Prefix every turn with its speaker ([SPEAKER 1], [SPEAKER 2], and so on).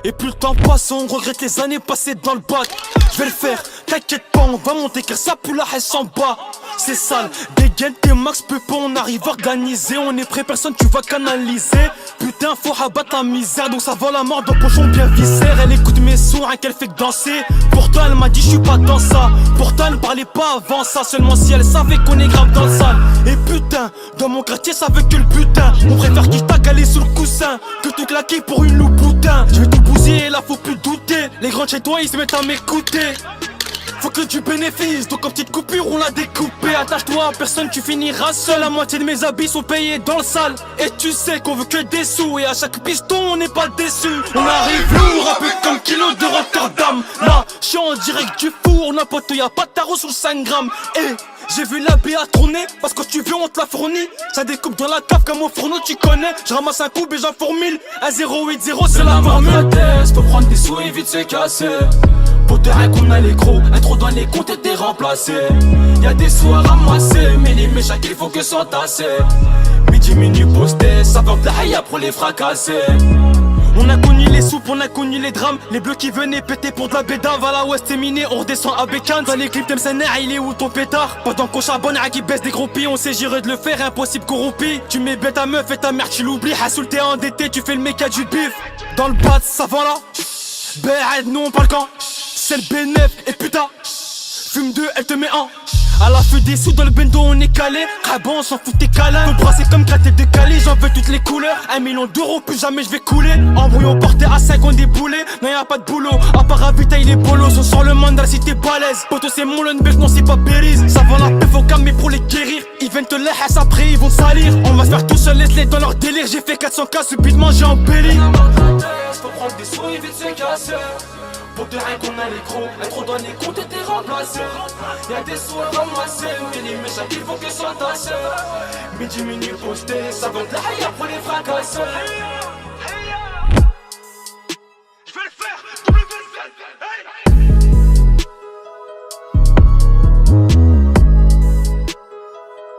[SPEAKER 1] Et plus le temps passe, on regrette les années passées dans le bac. Je vais le faire, t'inquiète pas, on va monter car ça pue la haine en bas. C'est sale, dégaine tes max, peu pas, on arrive à organiser. On est prêt, personne tu vas canaliser. Putain, faut rabattre la misère, donc ça va la mort dans pochon bien viscère. Elle écoute mes sons, rien qu'elle fait que danser. Pourtant elle m'a dit je suis pas dans ça. Pourtant elle ne parlait pas avant ça, seulement si elle savait qu'on est grave dans le sale. Et putain, dans mon quartier ça veut que le putain. On préfère qu'il t'a calé sous le coussin que te claquer pour une loupe putain. Je vais tout bousiller et là faut plus douter. Les grands de chez toi ils se mettent à m'écouter. Faut que tu bénéfices, donc en petite coupure on l'a découpé. Attache-toi à personne, tu finiras seul. La moitié de mes habits sont payés dans le sale. Et tu sais qu'on veut que des sous. Et à chaque piston on n'est pas déçu. On arrive lourd, un peu comme kilo de Rotterdam. Là, je suis en direct du four. N'importe où y'a pas de tarot sous 5 grammes. Et j'ai vu la BA tourner, parce que tu veux on te la fournit. Ça découpe dans la cave comme au fourneau tu connais. Je ramasse un coup et j'en formule. 1-0-8-0 c'est la formule.
[SPEAKER 2] Faut prendre des sous et vite se casser. Pour te rien qu'on a les gros, intro dans les comptes et t'es remplacé. Y'a des sous à ramasser, mais les méchants qu'il faut que s'entasser. Midi minuit posté, ça va de la haïa pour les fracasser.
[SPEAKER 1] On a connu les soupes, on a connu les drames. Les bleus qui venaient péter pour de la bédave. À la ouest c'est miné, on redescend à Bécane. Dans les clips t'aimes sa nerf, il est où ton pétard? Pendant qu'on charbonne à qui baisse des gros pieds. On sait gérer de le faire, impossible corrompu. Tu mets bête ta meuf et ta mère tu l'oublies. Hassoul t'es endetté, tu fais le mec à du bif. Dans le bas ça va là. Béhed, nous on parle quand? C'est le B9 et putain. Fume 2, elle te met en. À la feu des sous dans le bendo on est calé. Rabat on s'en fout tes câlins. Nos bras c'est comme gratter de Calais. J'en veux toutes les couleurs. 1 million d'euros plus jamais je vais couler. Embrouillon porté à 5 on déboulé. Non y'a pas de boulot. À part ravitailler les bolos. On sort le mandal si t'es balèze. Poto c'est mon Lundberg non c'est pas Belize. Ça va la paix faut calmer pour les guérir. Ils viennent te laisser après ils vont salir. On va se faire tout seul laisse-les dans leur délire. J'ai fait 400K subitement j'ai embelli.
[SPEAKER 2] Faut prendre des sous et vite se casser. Pour te rien qu'on a les gros, intro dans les comptes et t'es remplacé. Y'a des sous à ramasser, mais les méchants qu'il faut que s'entasser. Midi minuit posté, ça va de la haïa pour les fracasser.